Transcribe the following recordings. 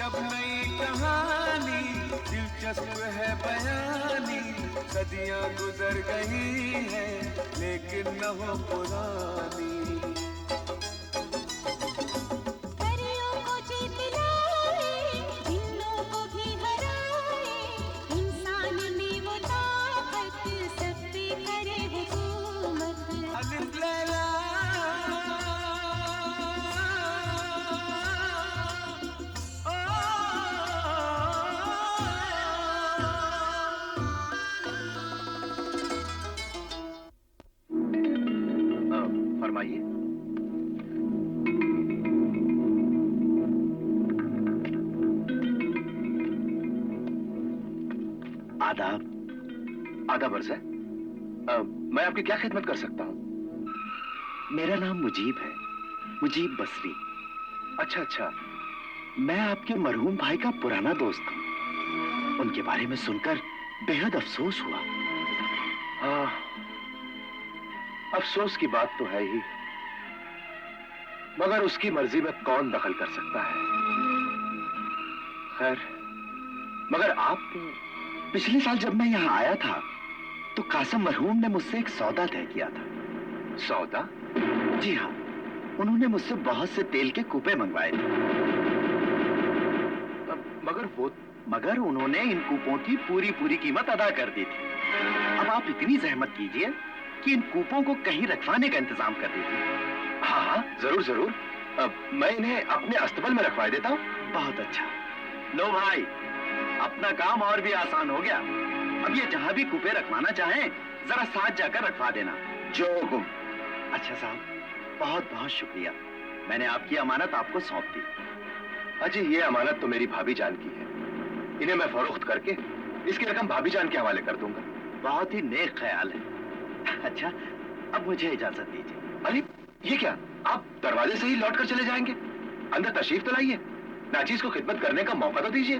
शब नई कहानी, दिलचस्प है बयानी, सदियां गुजर गई हैं लेकिन न हो पुरानी। फरमाइए। आदाब। आदाब अर्ज़ है। मैं आपकी क्या खिदमत कर सकता हूँ? मेरा नाम मुजीब है, मुजीब बसरी। अच्छा अच्छा, मैं आपके मरहूम भाई का पुराना दोस्त हूँ। उनके बारे में सुनकर बेहद अफसोस हुआ। अफसोस की बात तो है ही, मगर उसकी मर्जी में कौन दखल कर सकता है। खैर, मगर आप पिछले साल जब मैं यहां आया था तो कासिम मरहूम ने मुझसे एक सौदा तय किया था। सौदा? जी हाँ, उन्होंने मुझसे बहुत से तेल के कूपे मंगवाए थे। मगर उन्होंने इन कूपों की पूरी कीमत अदा कर दी थी। अब आप इतनी जहमत कीजिए कि इन कूपों को कहीं रखवाने का इंतजाम कर दीजिए। हाँ हाँ, जरूर जरूर। मैं इन्हें अपने अस्तबल में रखवा देता हूँ। बहुत अच्छा। लो भाई, अपना काम और भी आसान हो गया। अब ये जहां भी कूपे रखवाना चाहें, जरा साथ जाकर रखवा देना। जो हुकुम। अच्छा साहब, बहुत बहुत शुक्रिया। मैंने आपकी अमानत आपको सौंप दी। अजी, ये अमानत तो मेरी भाभी जान की है। इन्हें मैं फरोख्त करके इसकी रकम भाभी जान के हवाले कर दूंगा। बहुत ही नेक ख्याल है। अच्छा, अब मुझे इजाजत दीजिए। अरे ये क्या, आप दरवाजे से ही लौट कर चले जाएंगे? अंदर तशरीफ तो लाइए, नाचीज को खिदमत करने का मौका तो दीजिए।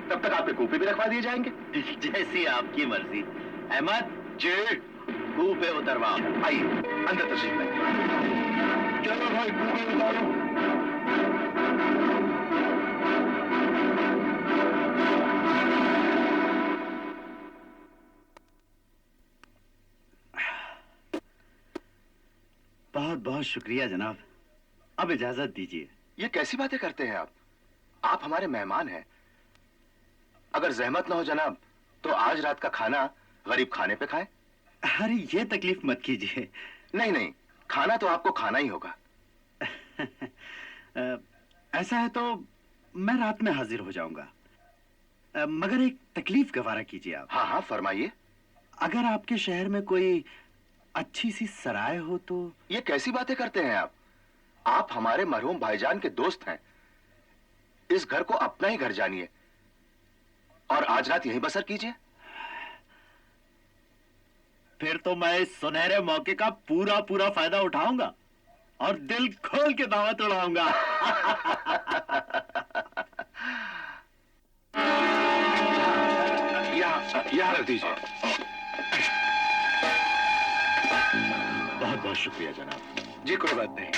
तब तक आपके कूपे भी रखवा दिए जाएंगे। जैसी आपकी मर्जी। अहमद जी, कूपे उतरवाओ। आइए, अंदर तशरीफ लाइए। चलो भाई, कूपे उतारो। बहुत बहुत शुक्रिया जनाब। अब इजाजत दीजिए। ये कैसी बातें करते हैं आप? आप हमारे मेहमान हैं। अगर जहमत ना हो जनाब, तो आज रात का खाना गरीब खाने पे खाएं। अरे ये तकलीफ मत कीजिए। नहीं नहीं, खाना तो आपको खाना ही होगा। ऐसा है तो मैं रात में हाजिर हो जाऊंगा, मगर एक तकलीफ गवारा कीजिए आप। हाँ हाँ, फरमाइए। अगर आपके शहर में कोई अच्छी सी सराय हो तो। ये कैसी बातें करते हैं आप? आप हमारे मरहूम भाईजान के दोस्त हैं। इस घर को अपना ही घर जानिए और आज रात यहीं बसर कीजिए। फिर तो मैं इस सुनहरे मौके का पूरा फायदा उठाऊंगा और दिल खोल के दावत उड़ाऊंगा। यहाँ रख दीजिए। बहुत बहुत शुक्रिया जनाब। जी कोई बात नहीं।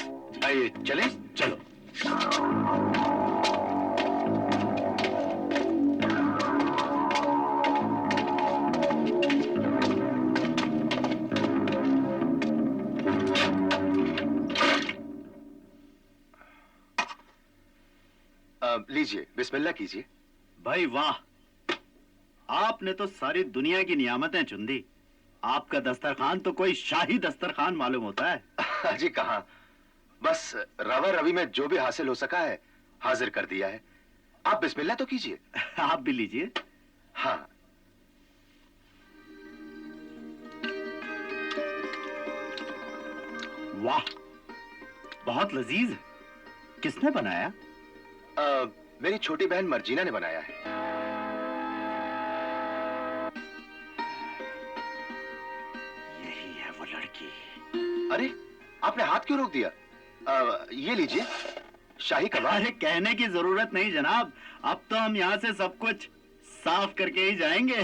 आइए चलें। चलो। लीजिए, बिस्मिल्लाह कीजिए। भाई वाह, आपने तो सारी दुनिया की नियामतें चुन दी। आपका दस्तरखान तो कोई शाही दस्तरखान मालूम होता है। जी कहाँ, बस रवा रवी में जो भी हासिल हो सका है हाजिर कर दिया है। आप बिस्मिल्लाह तो कीजिए। आप भी लीजिए। हाँ। वाह, बहुत लजीज। किसने बनाया? मेरी छोटी बहन मर्जीना ने बनाया है। यही है वो लड़की। अरे, आपने हाथ क्यों रोक दिया? ये लीजिए, शाही कबाब। अरे कहने की जरूरत नहीं जनाब, अब तो हम यहाँ से सब कुछ साफ करके ही जाएंगे।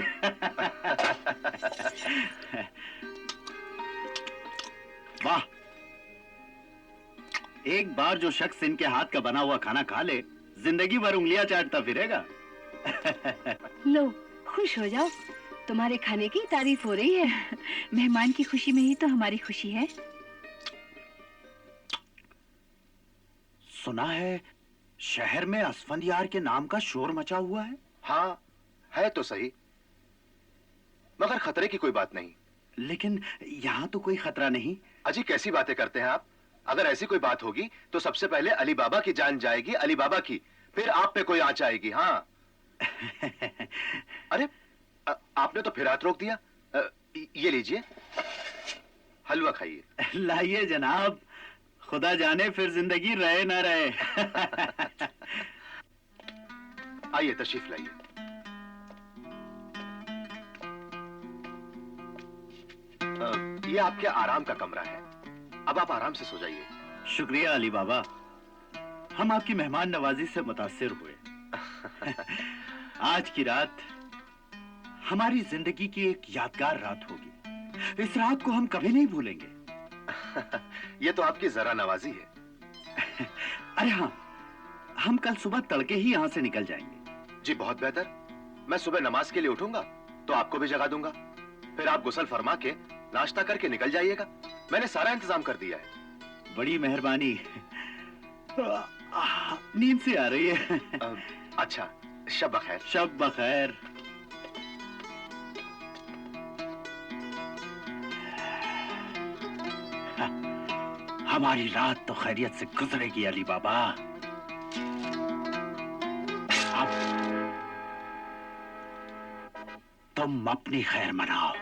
वाह, एक बार जो शख्स इनके हाथ का बना हुआ खाना खा ले जिंदगी भर उंगलियां चाटता फिरेगा। लो, खुश हो जाओ, तुम्हारे खाने की तारीफ हो रही है। मेहमान की खुशी में ही तो हमारी खुशी है। सुना है शहर में असफंदियार के नाम का शोर मचा हुआ है। हाँ, है तो सही, मगर खतरे की कोई बात नहीं। लेकिन यहाँ तो कोई खतरा नहीं। अजी कैसी बातें करते हैं आप? अगर ऐसी कोई बात होगी तो सबसे पहले अली बाबा की जान जाएगी, अली बाबा की, फिर आप पे कोई आंच आएगी। हाँ। अरे आपने तो फिर हाथ रोक दिया। ये लीजिए, हलवा खाइए। लाइए जनाब, खुदा जाने फिर जिंदगी रहे ना रहे। आइए तशरीफ लाइए। ये आपके आराम का कमरा है, अब आप आराम से सो जाइए। शुक्रिया अली बाबा, हम आपकी मेहमान नवाजी से मुतासिर हुए। आज की रात हमारी जिंदगी की एक यादगार रात होगी। इस रात को हम कभी नहीं भूलेंगे। ये तो आपकी जरा नवाजी है। अरे हाँ, हम कल सुबह तड़के ही यहाँ से निकल जाएंगे। जी बहुत बेहतर। मैं सुबह नमाज के लिए उठूंगा तो आपको भी जगा दूंगा, फिर आप गुस्ल फरमा के नाश्ता करके निकल जाइएगा। मैंने सारा इंतजाम कर दिया है। बड़ी मेहरबानी। नींद से आ रही है। अच्छा, शब बखैर। शब बखैर। हमारी रात तो खैरियत से गुजरेगी अली बाबा। अब तुम अपनी खैर मनाओ।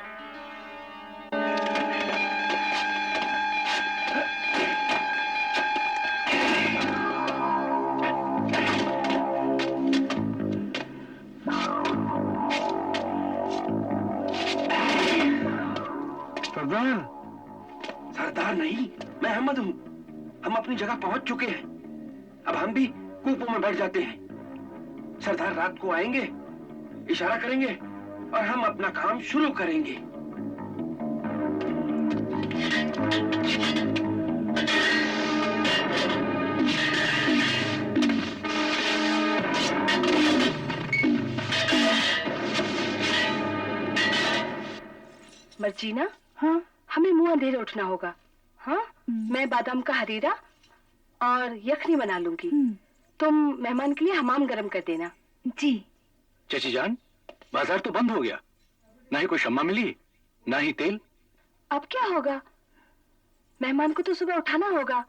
सरदार, सरदार नहीं, मैं अहमद हूँ। हम अपनी जगह पहुंच चुके हैं। अब हम भी कूपों में बैठ जाते हैं। सरदार रात को आएंगे, इशारा करेंगे और हम अपना काम शुरू करेंगे। मर्जीना, हाँ, हमें मुंह अंधेरे उठना होगा। हाँ, मैं बादाम का हरीरा और यखनी बना लूंगी। तुम मेहमान के लिए हमाम गरम कर देना। जी। चाची जान, बाजार तो बंद हो गया, ना ही कोई शम्मा मिली, ना ही तेल। अब क्या होगा? मेहमान को तो सुबह उठाना होगा,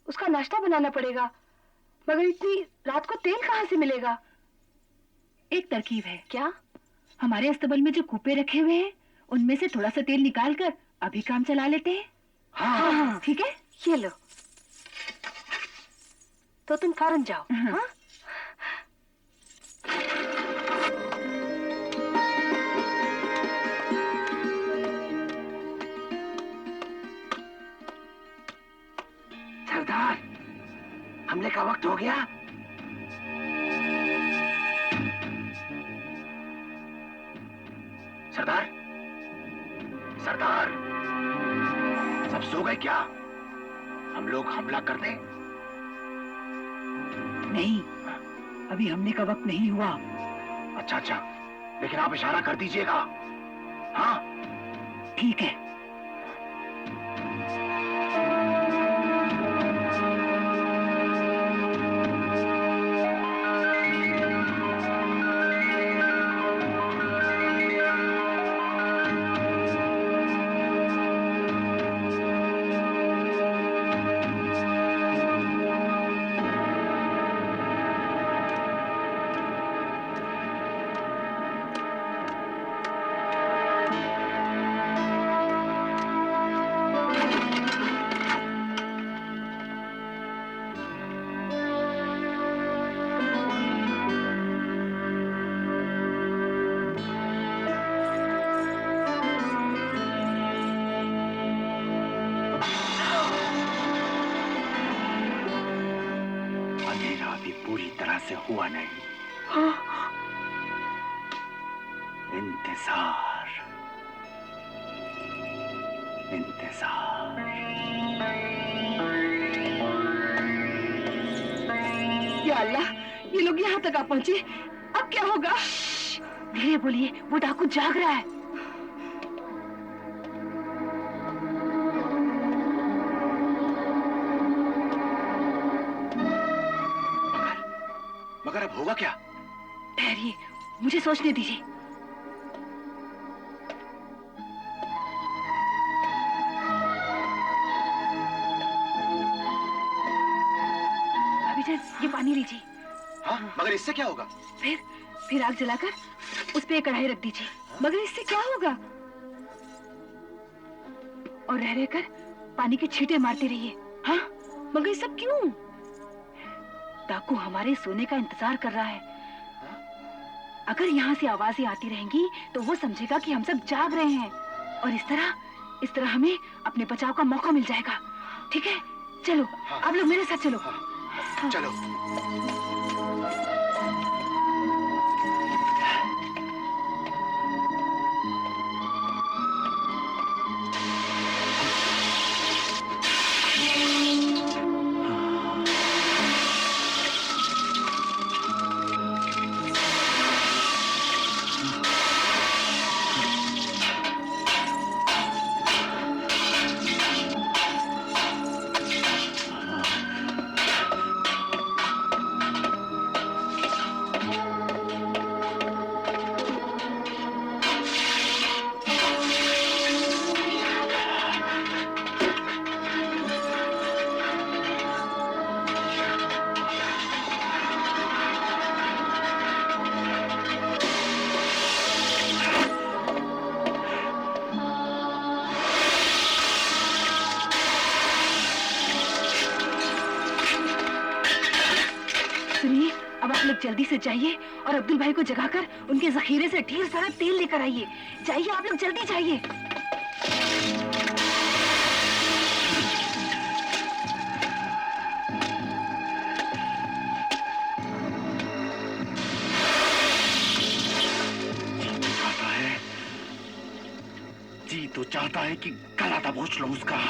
उसका नाश्ता बनाना पड़ेगा, मगर इतनी रात को तेल कहाँ से मिलेगा? एक तरकीब है। क्या? हमारे अस्तबल में जो कूपे रखे हुए हैं, उनमें से थोड़ा सा तेल निकाल कर अभी काम चला लेते हैं। हाँ, हाँ, ठीक है, ये लो। तो तुम फौरन जाओ। हाँ? सरदार, हमले का वक्त हो गया। सरदार, सरदार, सब सो गए क्या? हम लोग हमला कर दें? नहीं, अभी हमले का वक्त नहीं हुआ। अच्छा अच्छा, लेकिन आप इशारा कर दीजिएगा। हाँ ठीक है। पूरी तरह से हुआ नहीं। इंतजार, इंतजार। या अल्लाह, ये लोग यहाँ तक आ पहुंचे, अब क्या होगा? धीरे बोलिए, वो डाकू जाग रहा है। मगर अब होगा क्या? ठहरिए, मुझे सोचने दीजिए। भाभी जान, ये पानी लीजिए। हाँ, मगर इससे क्या होगा? फिर आग जलाकर उस पे कढ़ाई रख दीजिए। मगर इससे क्या होगा? और रह रहकर पानी के छींटे मारते रहिए। हाँ, मगर ये सब क्यों? डाकू हमारे सोने का इंतजार कर रहा है। अगर यहाँ से आवाजें आती रहेंगी तो वो समझेगा कि हम सब जाग रहे हैं, और इस तरह हमें अपने बचाव का मौका मिल जाएगा। ठीक है, चलो। हाँ। आप लोग मेरे साथ चलो। हाँ। चलो। जल्दी से जाइए और अब्दुल भाई को जगाकर उनके जखीरे से ढेर सारा तेल लेकर आइए। जाइए आप लोग, जल्दी जाइए। जी तो चाहता है कि गला दबोच लो उसका।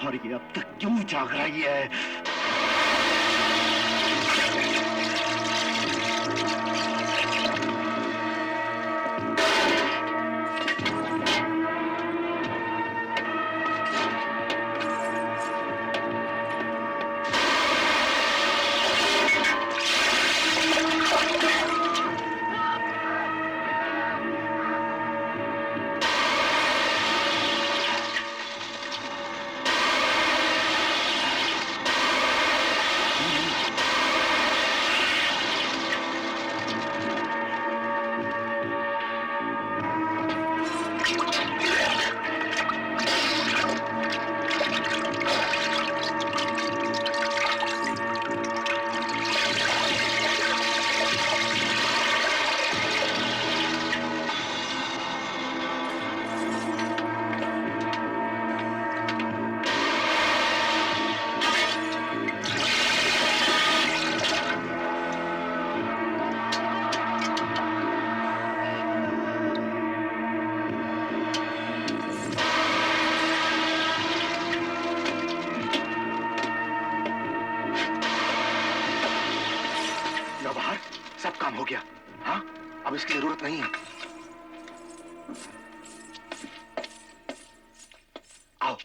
और ये अब तक क्यों जाग रही है? काम हो गया। हाँ, अब इसकी जरूरत नहीं है। आओ।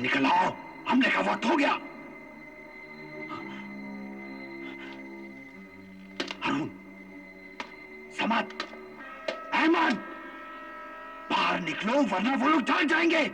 निकल आओ, हमने का वक्त हो गया। हारून, समद, अहमद, बाहर निकलो वरना वो लोग जाग जाएंगे।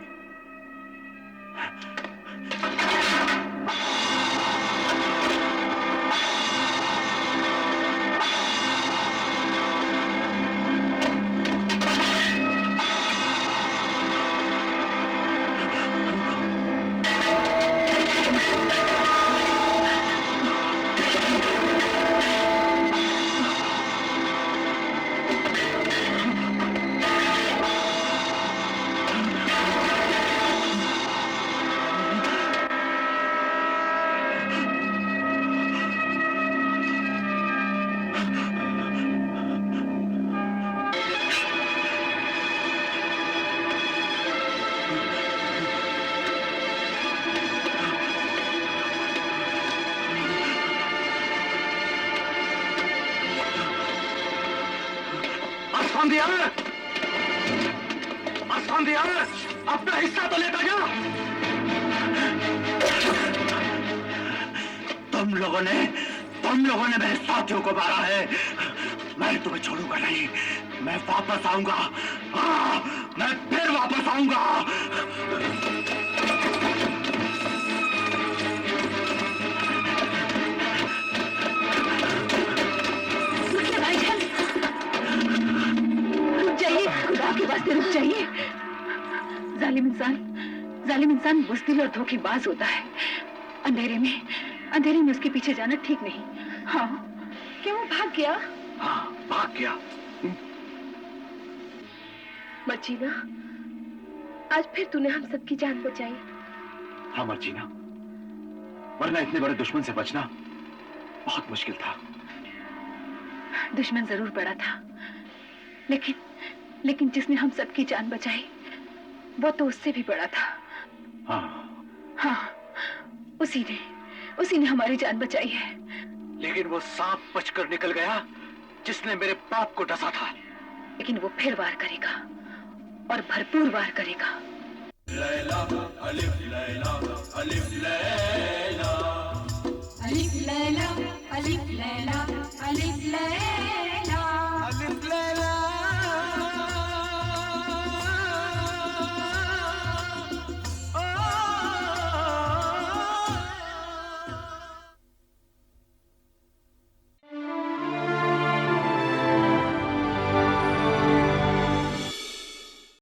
अपना हिस्सा तो लेता जा। तुम लोगों ने मेरे साथियों को मारा है। मैं तुम्हें छोड़ूंगा नहीं। मैं वापस आऊंगा। हाँ, मैं फिर वापस आऊंगा। रुकिए भाईजान, रुक जाइए, खुदा के वास्ते रुक जाइए। जालिम इंसान बुज़दिल और धोखेबाज होता है। अंधेरे में उसके पीछे जाना ठीक नहीं। हाँ, क्या वो भाग गया? हाँ, भाग गया। मर्जीना, आज फिर तूने हम सबकी जान बचाई। हाँ मर्जीना, वरना इतने बड़े दुश्मन से बचना बहुत मुश्किल था। दुश्मन जरूर बड़ा था, लेकिन जिसने हम सबकी जान बचाई वो तो उससे भी बड़ा था। हाँ, उसी ने हमारी जान बचाई है। लेकिन वो सांप बचकर निकल गया जिसने मेरे बाप को डसा था। लेकिन वो फिर वार करेगा और भरपूर वार करेगा। लैला अलिफ लैला अलिफ लैला अलिफ लैला अलिफ लैला अलिफ लैला।